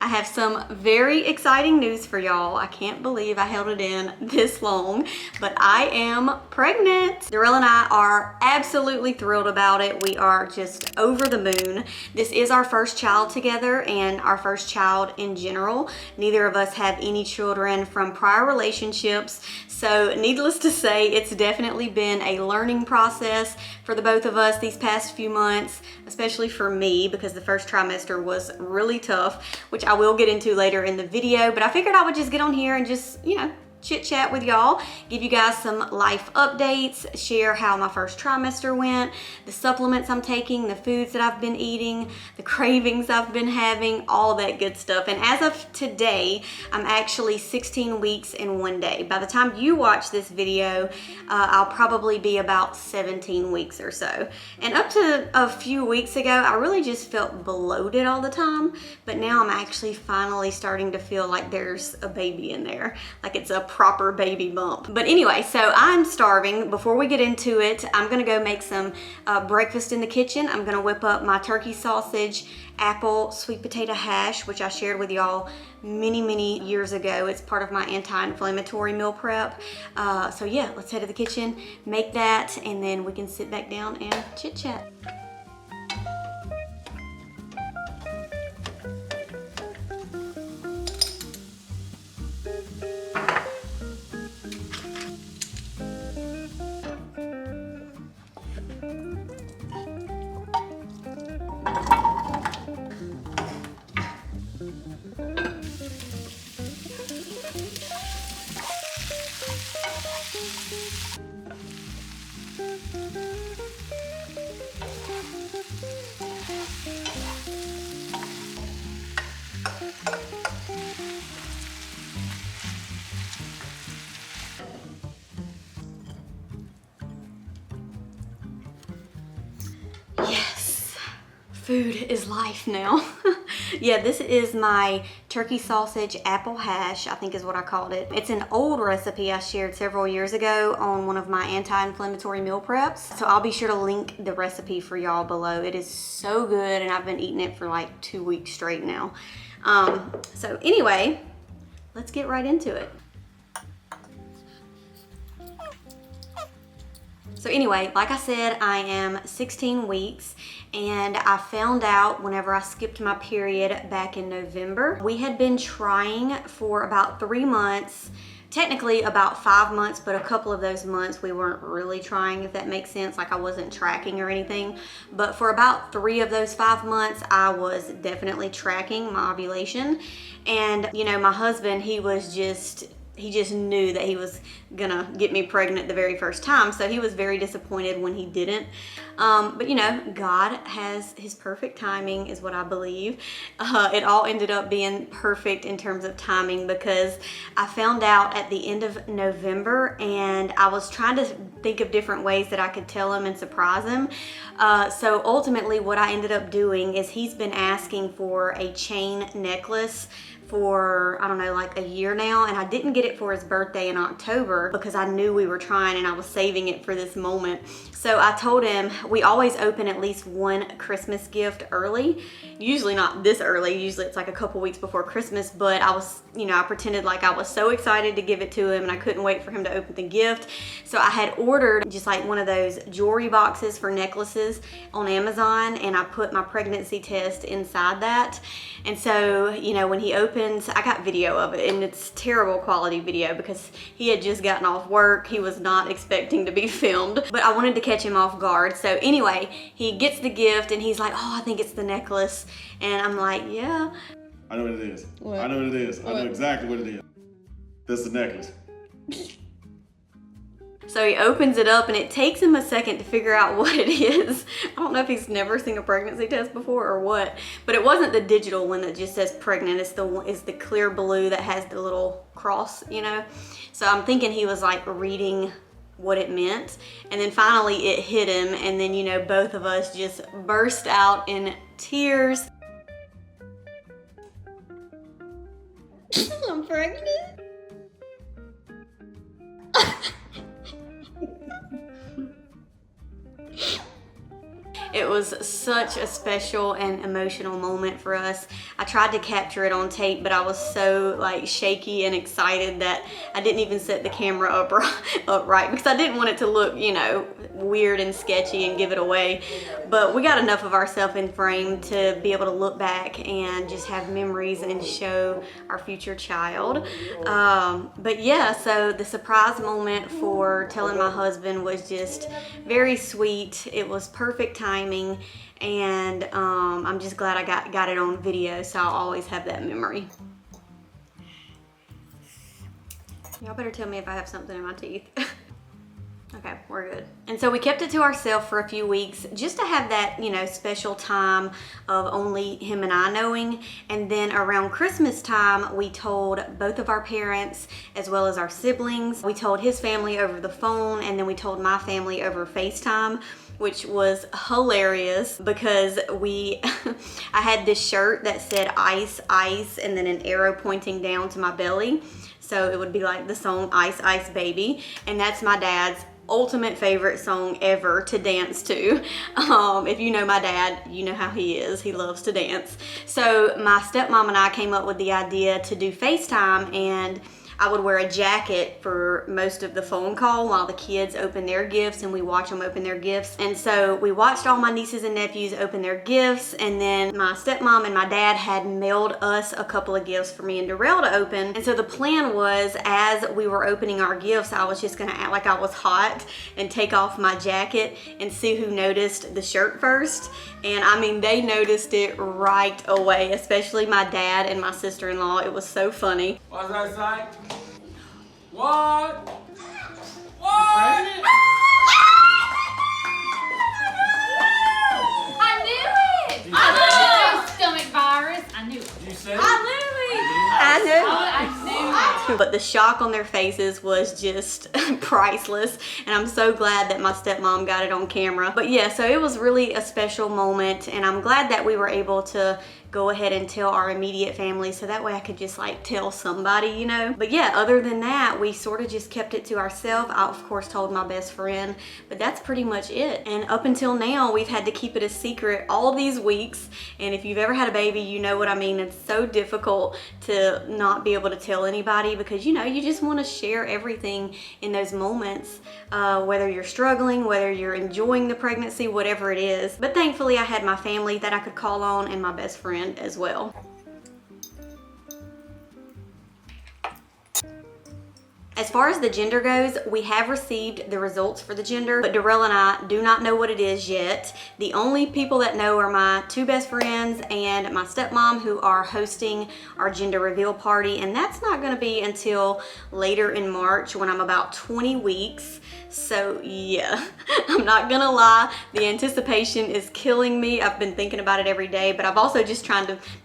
have some very exciting news for y'all. I can't believe I held it in this long, but I am pregnant. Darrell and I are absolutely thrilled about it. We are just over the moon. This is our first child together and our first child in general. Neither of us have any children from prior relationships, so needless to say, it's definitely been a learning process for the both of us these past few months, especially for me because the first trimester was really tough, which I will get into later in the video, but I figured I would just get on here and just, chit chat with y'all, give you guys some life updates, share how my first trimester went, the supplements I'm taking, the foods that I've been eating, the cravings I've been having, all that good stuff. And as of today, I'm actually 16 weeks and 1 day. By the time you watch this video, I'll probably be about 17 weeks or so. And up to a few weeks ago, I really just felt bloated all the time, but now I'm actually finally starting to feel like there's a baby in there, like it's a proper baby bump. But anyway, so I'm starving. Before we get into it, I'm gonna go make some breakfast in the kitchen. I'm gonna whip up my turkey sausage, apple, sweet potato hash, which I shared with y'all many years ago. It's part of my anti-inflammatory meal prep. So yeah, let's head to the kitchen, make that, and then we can sit back down and chit chat. Food is life now. Yeah, this is my turkey sausage apple hash, I think is what I called it. It's an old recipe I shared several years ago on one of my anti-inflammatory meal preps. So I'll be sure to link the recipe for y'all below. It is so good and I've been eating it for like 2 weeks straight now. So anyway, let's get right into it. So anyway, like I said, I am 16 weeks and I found out whenever I skipped my period back in November. We had been trying for about 3 months, technically about 5 months, but a couple of those months we weren't really trying, if that makes sense. Like I wasn't tracking or anything. But for about 3 of those 5 months, I was definitely tracking my ovulation. And my husband, he just knew that he was gonna get me pregnant the very first time. So he was very disappointed when he didn't. But God has his perfect timing is what I believe. It all ended up being perfect in terms of timing because I found out at the end of November and I was trying to think of different ways that I could tell him and surprise him. So ultimately what I ended up doing is he's been asking for a chain necklace for, I don't know, like a year now, and I didn't get it for his birthday in October because I knew we were trying and I was saving it for this moment. So I told him we always open at least one Christmas gift early. Usually not this early, usually it's like a couple weeks before Christmas, but I was, I pretended like I was so excited to give it to him and I couldn't wait for him to open the gift. So I had ordered just like one of those jewelry boxes for necklaces on Amazon, and I put my pregnancy test inside that. And so, when he opens, I got video of it, and it's terrible quality video because he had just gotten off work. He was not expecting to be filmed, but I wanted to catch him off guard. So anyway, he gets the gift and he's like, "Oh, I think it's the necklace." And I'm like, "Yeah." I know what it is. What? I know what it is. What? I know exactly what it is. This is the necklace. So he opens it up and it takes him a second to figure out what it is. I don't know if he's never seen a pregnancy test before or what, but it wasn't the digital one that just says pregnant. It's the clear blue that has the little cross, So I'm thinking he was like reading what it meant. And then finally it hit him, and then, both of us just burst out in tears. I'm pregnant? It it was such a special and emotional moment for us. I tried to capture it on tape, but I was so like shaky and excited that I didn't even set the camera upright because I didn't want it to look, you know, weird and sketchy and give it away. But we got enough of ourselves in frame to be able to look back and just have memories and show our future child. But yeah, so the surprise moment for telling my husband was just very sweet. It was perfect timing, and I'm just glad I got it on video, so I'll always have that memory. Y'all better tell me if I have something in my teeth. Okay, we're good. And so we kept it to ourselves for a few weeks just to have that, you know, special time of only him and I knowing. And then around Christmas time, we told both of our parents as well as our siblings. We told his family over the phone, and then we told my family over FaceTime, which was hilarious because I had this shirt that said ice, ice, and then an arrow pointing down to my belly. So it would be like the song Ice Ice Baby, and that's my dad's ultimate favorite song ever to dance to. If you know my dad, you know how he is. He loves to dance. So my stepmom and I came up with the idea to do FaceTime, and I would wear a jacket for most of the phone call while the kids open their gifts and we watch them open their gifts. And so we watched all my nieces and nephews open their gifts, and then my stepmom and my dad had mailed us a couple of gifts for me and Darrell to open. And so the plan was, as we were opening our gifts, I was just gonna act like I was hot and take off my jacket and see who noticed the shirt first. And I mean, they noticed it right away, especially my dad and my sister-in-law. It was so funny. What's that say? What? What? I knew it! I knew it! Stomach virus. I knew it. You said it? I knew it! I knew. I knew it. But the shock on their faces was just priceless, and I'm so glad that my stepmom got it on camera. But yeah, so it was really a special moment, and I'm glad that we were able to go ahead and tell our immediate family, so that way I could just like tell somebody, you know. But yeah, other than that, we sort of just kept it to ourselves. I of course told my best friend, but that's pretty much it. And up until now, we've had to keep it a secret all these weeks. And if you've ever had a baby, you know what I mean. It's so difficult to not be able to tell anybody because, you know, you just want to share everything in those moments, whether you're struggling, whether you're enjoying the pregnancy, whatever it is. But thankfully I had my family that I could call on and my best friend as well. As far as the gender goes, we have received the results for the gender, but Darrell and I do not know what it is yet. The only people that know are my two best friends and my stepmom, who are hosting our gender reveal party, and that's not going to be until later in March when I'm about 20 weeks. So yeah, I'm not gonna lie, the anticipation is killing me. I've been thinking about it every day, but I've also just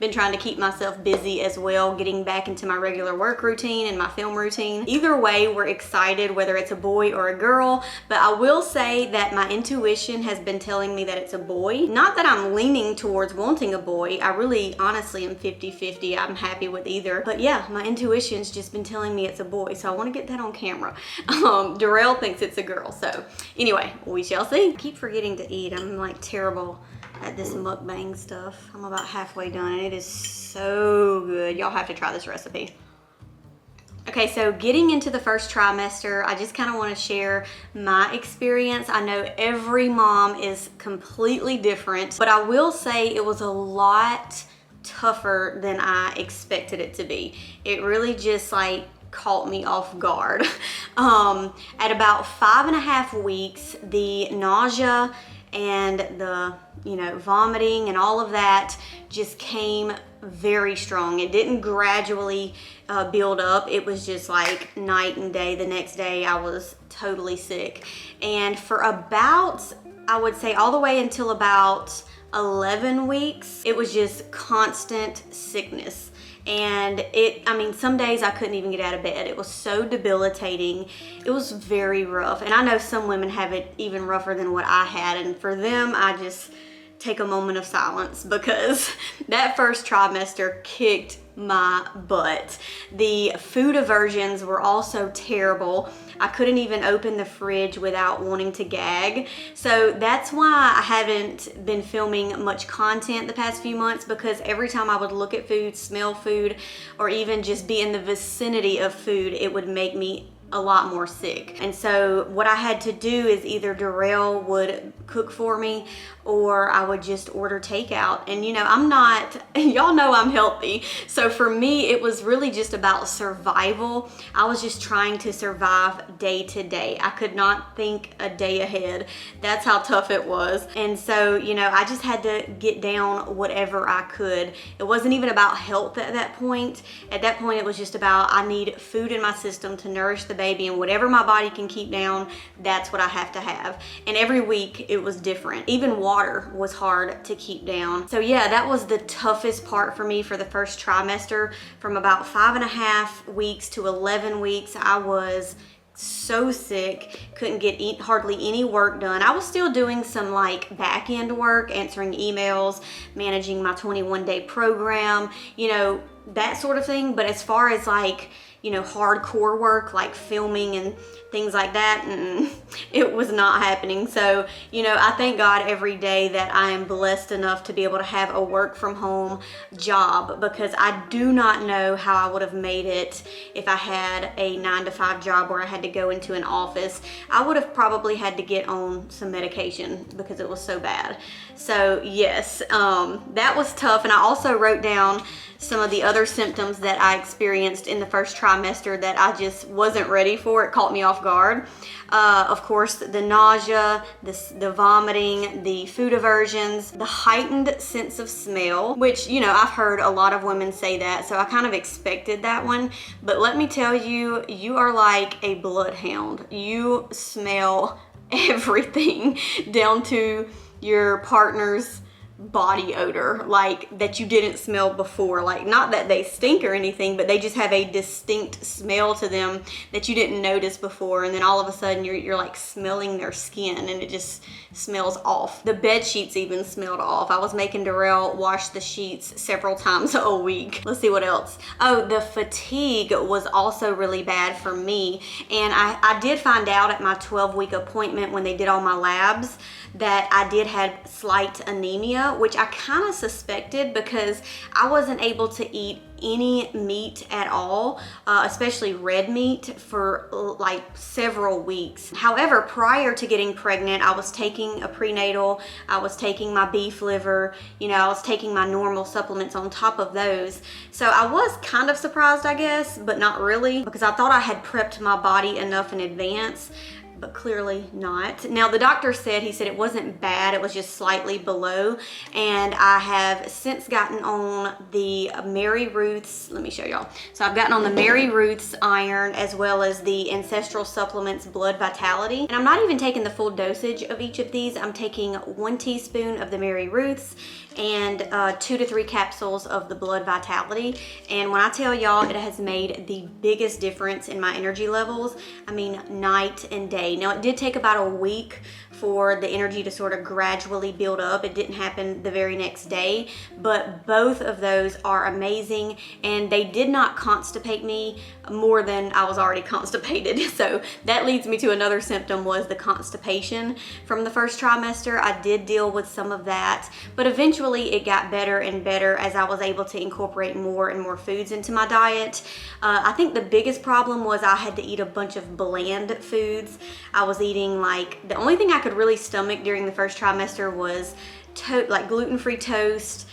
been trying to keep myself busy as well, getting back into my regular work routine and my film routine. Either way, we're excited whether it's a boy or a girl, but I will say that my intuition has been telling me that it's a boy. Not that I'm leaning towards wanting a boy. I really honestly am 50-50. I'm happy with either. But yeah, my intuition's just been telling me it's a boy, so I want to get that on camera. Darrell thinks it's a girl, so anyway, we shall see. I keep forgetting to eat. I'm like terrible at this mukbang stuff. I'm about halfway done and it is so good. Y'all have to try this recipe. Okay, so getting into the first trimester, I just kind of want to share my experience. I know every mom is completely different, but I will say it was a lot tougher than I expected it to be. It really just like caught me off guard. At about 5.5 weeks, the nausea and the, you know, vomiting and all of that just came very strong. It didn't gradually build up. It was just like night and day. The next day I was totally sick. And for about, I would say all the way until about 11 weeks, it was just constant sickness. And I mean, some days I couldn't even get out of bed. It was so debilitating. It was very rough. And I know some women have it even rougher than what I had. And for them, I just take a moment of silence because that first trimester kicked my butt. The food aversions were also terrible. I couldn't even open the fridge without wanting to gag. So that's why I haven't been filming much content the past few months, because every time I would look at food, smell food, or even just be in the vicinity of food, it would make me a lot more sick. And so what I had to do is either Darrell would cook for me or I would just order takeout. And you know, I'm not, y'all know I'm healthy. So for me, it was really just about survival. I was just trying to survive day to day. I could not think a day ahead. That's how tough it was. And so, you know, I just had to get down whatever I could. It wasn't even about health at that point. At that point, it was just about, I need food in my system to nourish the baby, and whatever my body can keep down, that's what I have to have. And every week it was different. Even water was hard to keep down. So yeah, that was the toughest part for me for the first trimester. From about 5.5 weeks to 11 weeks, I was so sick, couldn't get hardly any work done. I was still doing some like back end work, answering emails, managing my 21-day program, you know, that sort of thing. But as far as like, you know, hardcore work like filming and things like that, it was not happening. So, you know, I thank God every day that I am blessed enough to be able to have a work from home job, because I do not know how I would have made it if I had a 9-to-5 job where I had to go into an office. I would have probably had to get on some medication because it was so bad. So yes, that was tough. And I also wrote down some of the other symptoms that I experienced in the first trimester that I just wasn't ready for. It caught me off guard. Of course, the nausea, the vomiting, the food aversions, the heightened sense of smell, which, you know, I've heard a lot of women say that, so I kind of expected that one. But let me tell you, you are like a bloodhound. You smell everything down to your partner's body odor, like that you didn't smell before. Like, not that they stink or anything, but they just have a distinct smell to them that you didn't notice before. And then all of a sudden you're like smelling their skin, and it just smells off. The bed sheets even smelled off. I was making Darrell wash the sheets several times a week. Let's see what else. Oh, the fatigue was also really bad for me. And I did find out at my 12-week appointment when they did all my labs that I did have slight anemia, which I kind of suspected because I wasn't able to eat any meat at all, especially red meat, for like several weeks. However, prior to getting pregnant, I was taking a prenatal, I was taking my beef liver, you know, I was taking my normal supplements on top of those. So I was kind of surprised, I guess, but not really, because I thought I had prepped my body enough in advance, but clearly not. Now, the doctor said, he said it wasn't bad, it was just slightly below. And I have since gotten on the Mary Ruth's, let me show y'all. So I've gotten on the Mary Ruth's iron, as well as the Ancestral Supplements Blood Vitality. And I'm not even taking the full dosage of each of these. I'm taking 1 teaspoon of the Mary Ruth's and 2 to 3 capsules of the Blood Vitality. And when I tell y'all, it has made the biggest difference in my energy levels. I mean, night and day. Now, it did take about a week for the energy to sort of gradually build up. It didn't happen the very next day, but both of those are amazing, and they did not constipate me more than I was already constipated. So that leads me to another symptom, was the constipation from the first trimester. I did deal with some of that, but eventually it got better and better as I was able to incorporate more and more foods into my diet. I think the biggest problem was I had to eat a bunch of bland foods. I was eating, like, the only thing I could really stomach during the first trimester was like gluten-free toast,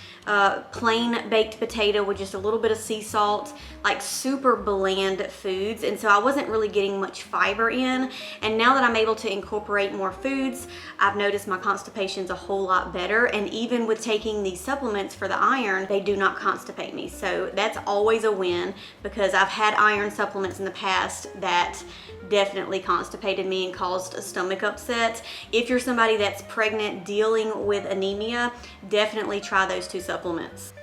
plain baked potato with just a little bit of sea salt, like super bland foods. And so I wasn't really getting much fiber in. And now that I'm able to incorporate more foods, I've noticed my constipation's a whole lot better. And even with taking these supplements for the iron, they do not constipate me. So that's always a win, because I've had iron supplements in the past that definitely constipated me and caused a stomach upset. If you're somebody that's pregnant dealing with anemia, definitely try those 2 supplements.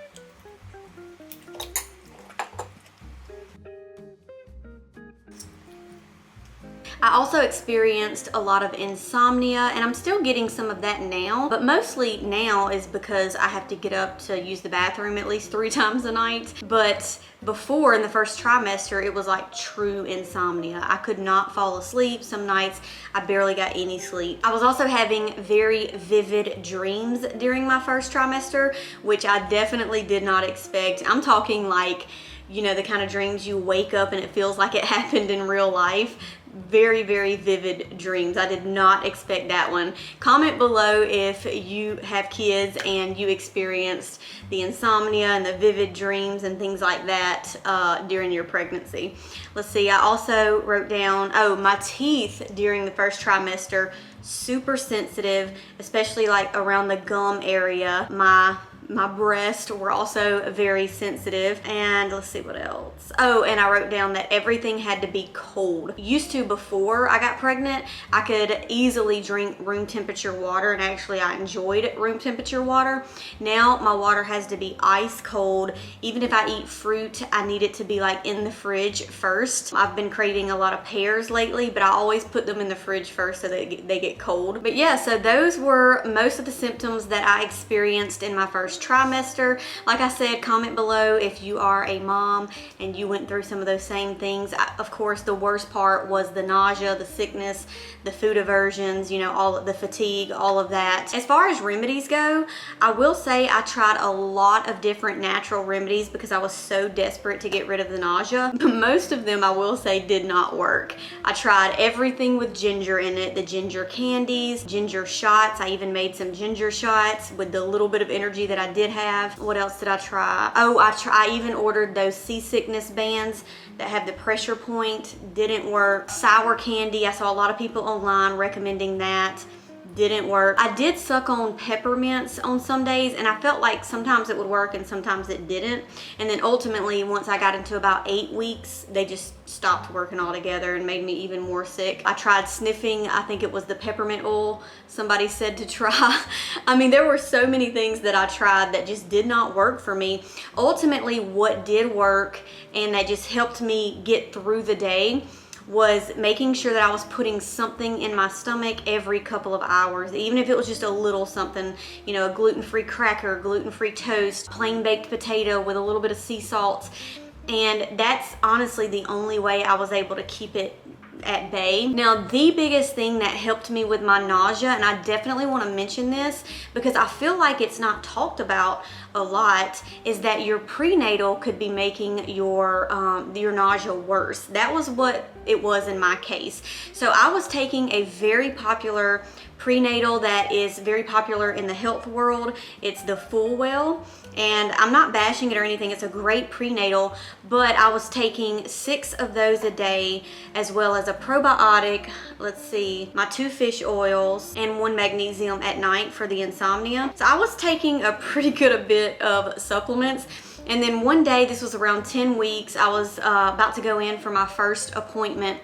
I also experienced a lot of insomnia, and I'm still getting some of that now, but mostly now is because I have to get up to use the bathroom at least 3 times a night. But before, in the first trimester, it was like true insomnia. I could not fall asleep. Some nights I barely got any sleep. I was also having very vivid dreams during my first trimester, which I definitely did not expect. I'm talking like, you know, the kind of dreams you wake up and it feels like it happened in real life. Very, very vivid dreams. I did not expect that one. Comment below if you have kids and you experienced the insomnia and the vivid dreams and things like that during your pregnancy. Let's see, I also wrote down, oh, my teeth during the first trimester, super sensitive, especially like around the gum area. My breasts were also very sensitive. And let's see what else. Oh, and I wrote down that everything had to be cold. Used to, before I got pregnant, I could easily drink room temperature water, and actually I enjoyed room temperature water. Now my water has to be ice cold. Even if I eat fruit, I need it to be like in the fridge first. I've been craving a lot of pears lately, but I always put them in the fridge first so they get cold. But yeah, so those were most of the symptoms that I experienced in my first trimester. Like I said, comment below if you are a mom and you went through some of those same things. Of course, the worst part was the nausea, the sickness, the food aversions, you know, all of the fatigue, all of that. As far as remedies go, I will say I tried a lot of different natural remedies because I was so desperate to get rid of the nausea. But most of them, I will say, did not work. I tried everything with ginger in it, the ginger candies, ginger shots. I even made some ginger shots with the little bit of energy that I did have. What else did I try? Oh, I even ordered those seasickness bands that have the pressure point. Didn't work. Sour candy, I saw a lot of people online recommending that. Didn't work. I did suck on peppermints on some days, and I felt like sometimes it would work and sometimes it didn't. And then ultimately, once I got into about 8 weeks, they just stopped working altogether and made me even more sick. I tried sniffing, I think it was the peppermint oil somebody said to try. I mean, there were so many things that I tried that just did not work for me. Ultimately, what did work and that just helped me get through the day was making sure that I was putting something in my stomach every couple of hours, even if it was just a little something, you know, a gluten-free cracker, gluten-free toast, plain baked potato with a little bit of sea salt. And that's honestly the only way I was able to keep it at bay. Now, the biggest thing that helped me with my nausea, and I definitely want to mention this because I feel like it's not talked about a lot, is that your prenatal could be making your nausea worse. That was what it was in my case. So I was taking a very popular prenatal that is very popular in the health world. It's the Fullwell, and I'm not bashing it or anything. It's a great prenatal, but I was taking 6 of those a day, as well as a probiotic, let's see, my 2 fish oils, and 1 magnesium at night for the insomnia. So I was taking a pretty good bit of supplements. And then one day, this was around 10 weeks, I was about to go in for my first appointment,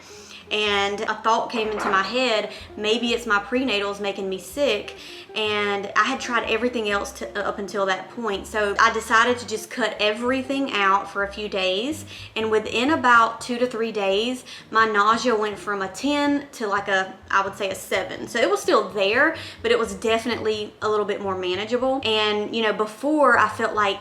and a thought came into my head, maybe it's my prenatals making me sick. And I had tried everything else up until that point. So I decided to just cut everything out for a few days. And within about 2 to 3 days, my nausea went from a 10 to like I would say a 7. So it was still there, but it was definitely a little bit more manageable. And you know, before I felt like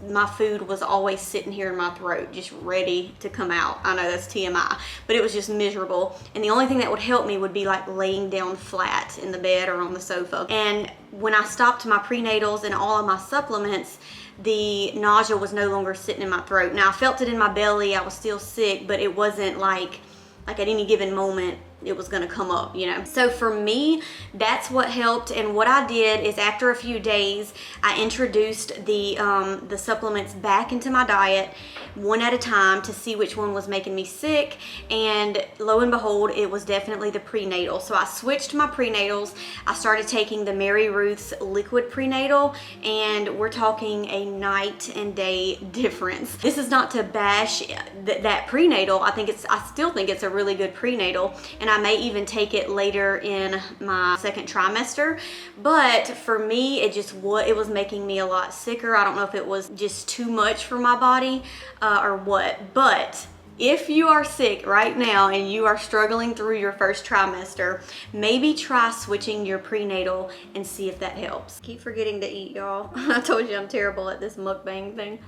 my food was always sitting here in my throat, just ready to come out. I know that's TMI, but it was just miserable. And the only thing that would help me would be like laying down flat in the bed or on the sofa. And when I stopped my prenatals and all of my supplements, the nausea was no longer sitting in my throat. Now I felt it in my belly, I was still sick, but it wasn't like at any given moment it was gonna come up, you know. So for me, that's what helped. And what I did is after a few days, I introduced the supplements back into my diet one at a time to see which one was making me sick. And lo and behold, it was definitely the prenatal. So I switched my prenatals. I started taking the Mary Ruth's liquid prenatal, and we're talking a night and day difference. This is not to bash that prenatal. I still think it's a really good prenatal, and I may even take it later in my second trimester. But for me, it was making me a lot sicker. I don't know if it was just too much for my body or what, but If you are sick right now and you are struggling through your first trimester, maybe try switching your prenatal and see if that helps. Keep forgetting to eat, y'all. I told you I'm terrible at this mukbang thing.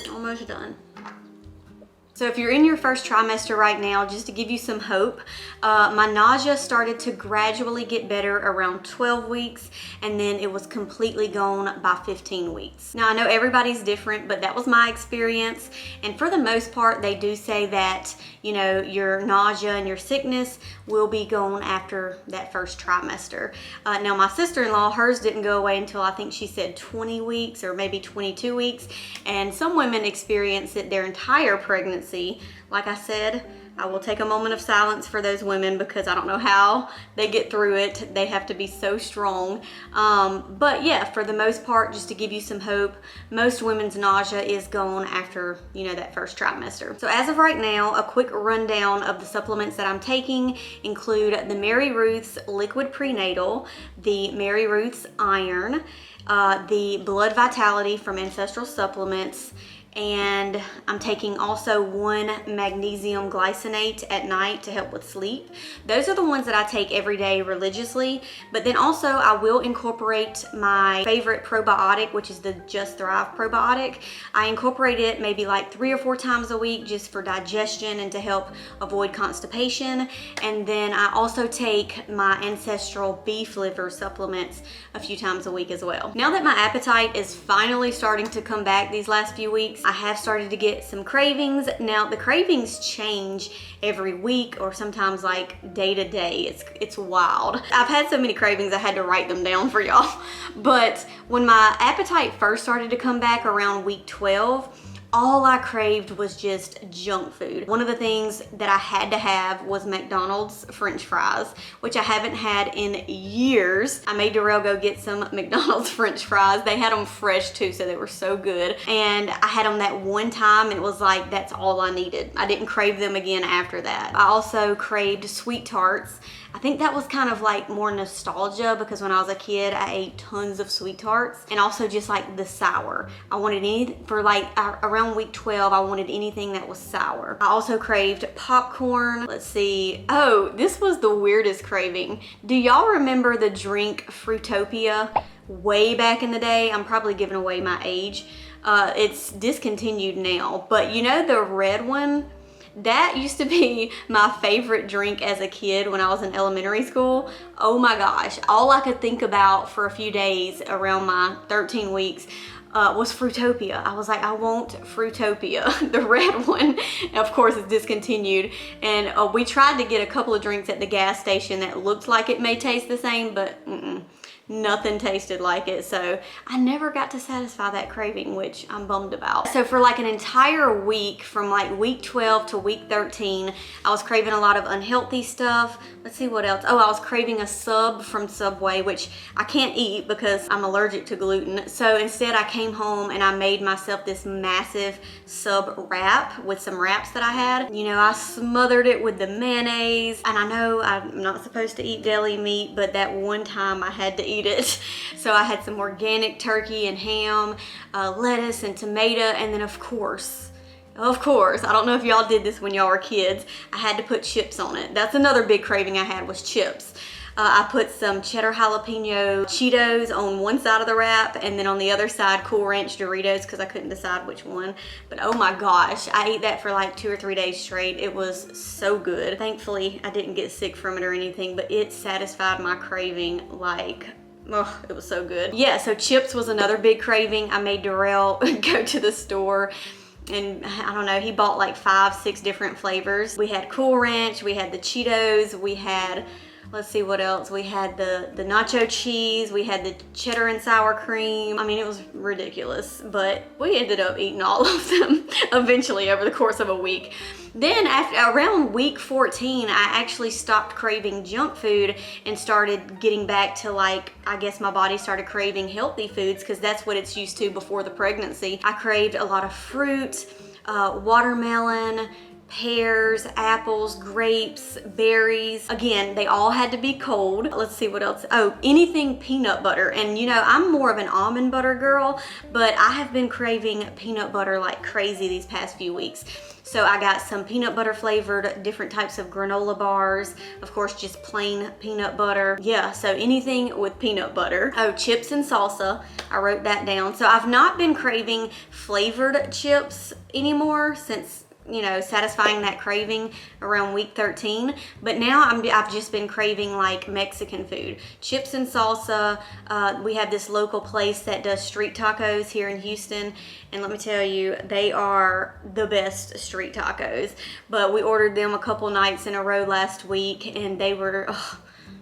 Almost done. So if you're in your first trimester right now, just to give you some hope, my nausea started to gradually get better around 12 weeks, and then it was completely gone by 15 weeks. Now I know everybody's different, but that was my experience. And for the most part, they do say that, you know, your nausea and your sickness will be gone after that first trimester. Now my sister-in-law, hers didn't go away until I think she said 20 weeks or maybe 22 weeks. And some women experience it their entire pregnancy. Like I said, I will take a moment of silence for those women because I don't know how they get through it. They have to be so strong. But yeah, for the most part, just to give you some hope, most women's nausea is gone after, you know, that first trimester. So as of right now, a quick rundown of the supplements that I'm taking include the Mary Ruth's Liquid Prenatal, the Mary Ruth's Iron, the Blood Vitality from Ancestral Supplements, and I'm taking also 1 magnesium glycinate at night to help with sleep. Those are the ones that I take every day religiously, but then also I will incorporate my favorite probiotic, which is the Just Thrive probiotic. I incorporate it maybe like 3 or 4 times a week just for digestion and to help avoid constipation. And then I also take my ancestral beef liver supplements a few times a week as well. Now that my appetite is finally starting to come back these last few weeks, I have started to get some cravings. Now the cravings change every week or sometimes like day to day. It's wild. I've had so many cravings I had to write them down for y'all. But when my appetite first started to come back around week 12, all I craved was just junk food. One of the things that I had to have was McDonald's French fries, which I haven't had in years. I made Darrell go get some McDonald's French fries. They had them fresh too, so they were so good. And I had them that one time and it was like, that's all I needed. I didn't crave them again after that. I also craved sweet tarts. I think that was kind of like more nostalgia because when I was a kid, I ate tons of sweet tarts, and also just like the sour. I wanted for like around week 12, I wanted anything that was sour. I also craved popcorn. Let's see. Oh, this was the weirdest craving. Do y'all remember the drink Fruitopia way back in the day? I'm probably giving away my age. It's discontinued now, but you know the red one? That used to be my favorite drink as a kid when I was in elementary school. Oh my gosh, all I could think about for a few days around my 13 weeks was Fruitopia. I was like, I want Fruitopia, the red one. And of course, it's discontinued. And we tried to get a couple of drinks at the gas station that looked like it may taste the same, but nothing tasted like it. So I never got to satisfy that craving, which I'm bummed about. So for like an entire week, from like week 12 to week 13, I was craving a lot of unhealthy stuff. Let's see what else. Oh, I was craving a sub from Subway, which I can't eat because I'm allergic to gluten. So instead I came home and I made myself this massive sub wrap with some wraps that I had. You know, I smothered it with the mayonnaise, and I know I'm not supposed to eat deli meat, but that one time I had to eat it. So I had some organic turkey and ham, lettuce and tomato, and then of course, I don't know if y'all did this when y'all were kids, I had to put chips on it. That's another big craving I had, was chips. I put some cheddar jalapeno Cheetos on one side of the wrap, and then on the other side Cool Ranch Doritos, because I couldn't decide which one. But oh my gosh, I ate that for like 2 or 3 days straight. It was so good. Thankfully I didn't get sick from it or anything, but it satisfied my craving like, oh, it was so good. Yeah, so chips was another big craving. I made Darrell go to the store, and I don't know, he bought like 5, 6 different flavors. We had Cool Ranch, we had the Cheetos, we had, let's see what else. We had the nacho cheese, we had the cheddar and sour cream. I mean, it was ridiculous, but we ended up eating all of them eventually over the course of a week. Then around week 14, I actually stopped craving junk food and started getting back to, like, I guess my body started craving healthy foods because that's what it's used to before the pregnancy. I craved a lot of fruit, watermelon, pears, apples, grapes, berries. Again, they all had to be cold. Let's see what else. Oh, anything peanut butter. And you know, I'm more of an almond butter girl, but I have been craving peanut butter like crazy these past few weeks. So I got some peanut butter flavored different types of granola bars. Of course, just plain peanut butter. Yeah, so anything with peanut butter. Oh, chips and salsa. I wrote that down. So I've not been craving flavored chips anymore since, you know, satisfying that craving around week 13. But now I've just been craving like Mexican food. Chips and salsa. We have this local place that does street tacos here in Houston. And let me tell you, they are the best street tacos. But we ordered them a couple nights in a row last week and they were,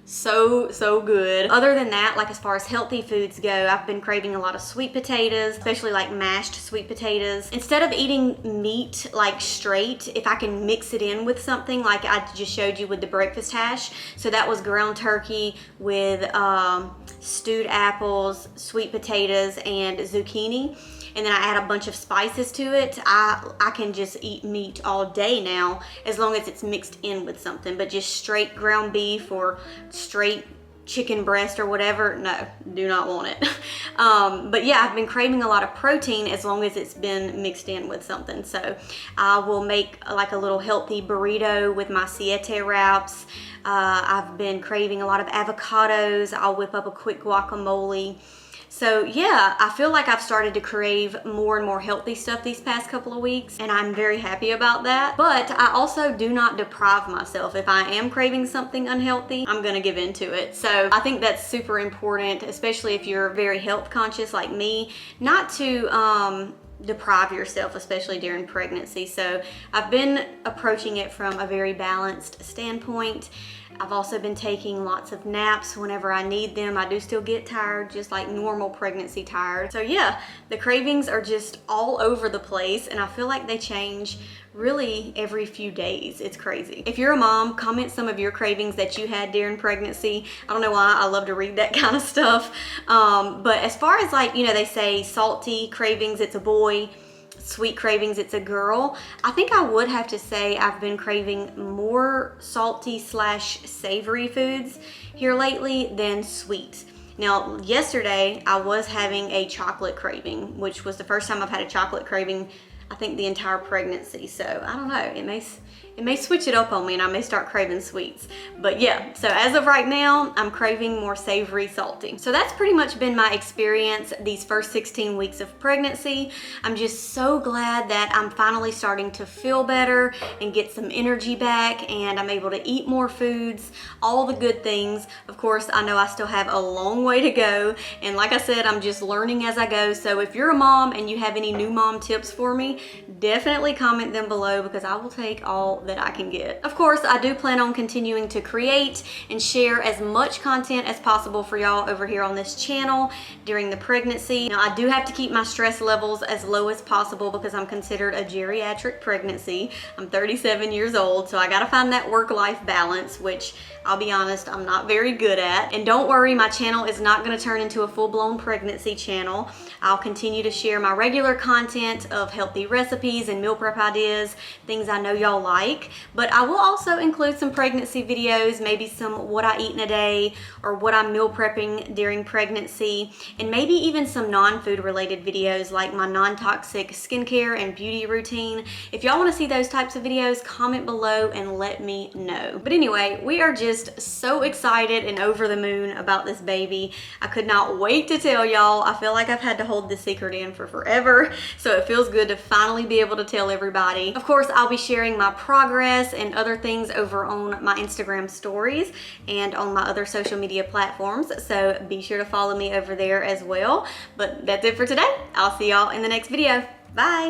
so good. Other than that, like as far as healthy foods go, I've been craving a lot of sweet potatoes, especially like mashed sweet potatoes. Instead of eating meat like straight, if I can mix it in with something like I just showed you with the breakfast hash. So that was ground turkey with stewed apples, sweet potatoes, and zucchini. And then I add a bunch of spices to it. I can just eat meat all day now as long as it's mixed in with something. But just straight ground beef or straight chicken breast or whatever, no, do not want it. But yeah, I've been craving a lot of protein as long as it's been mixed in with something. So I will make like a little healthy burrito with my siete wraps. I've been craving a lot of avocados. I'll whip up a quick guacamole. So yeah, I feel like I've started to crave more and more healthy stuff these past couple of weeks, and I'm very happy about that. But I also do not deprive myself. If I am craving something unhealthy, I'm gonna give into it. So I think that's super important, especially if you're very health conscious like me, not to deprive yourself, especially during pregnancy. So I've been approaching it from a very balanced standpoint. I've also been taking lots of naps whenever I need them. I do still get tired, just like normal pregnancy tired. So yeah, the cravings are just all over the place, and I feel like they change really every few days. It's crazy. If you're a mom, comment some of your cravings that you had during pregnancy. I don't know why, I love to read that kind of stuff. But as far as like, you know, they say salty cravings, it's a boy. Sweet cravings, it's a girl. I think I would have to say I've been craving more salty / savory foods here lately than sweet. Now, yesterday I was having a chocolate craving, which was the first time I've had a chocolate craving, I think, the entire pregnancy. So I don't know, it may switch it up on me and I may start craving sweets. But yeah, so as of right now, I'm craving more savory, salty. So that's pretty much been my experience these first 16 weeks of pregnancy. I'm just so glad that I'm finally starting to feel better and get some energy back, and I'm able to eat more foods, all the good things. Of course, I know I still have a long way to go, and like I said, I'm just learning as I go. So if you're a mom and you have any new mom tips for me, definitely comment them below, because I will take all that I can get. Of course, I do plan on continuing to create and share as much content as possible for y'all over here on this channel during the pregnancy. Now, I do have to keep my stress levels as low as possible because I'm considered a geriatric pregnancy. I'm 37 years old, so I gotta find that work-life balance, which I'll be honest, I'm not very good at. And don't worry, my channel is not gonna turn into a full-blown pregnancy channel. I'll continue to share my regular content of healthy recipes and meal prep ideas, things I know y'all like. But I will also include some pregnancy videos, maybe some what I eat in a day or what I'm meal prepping during pregnancy, and maybe even some non-food related videos like my non-toxic skincare and beauty routine. If y'all want to see those types of videos, comment below and let me know. But anyway, we are just so excited and over the moon about this baby. I could not wait to tell y'all. I feel like I've had to hold this secret in for forever, so it feels good to finally be able to tell everybody. Of course, I'll be sharing my progress and other things over on my Instagram stories and on my other social media platforms, so be sure to follow me over there as well. But that's it for today. I'll see y'all in the next video. Bye.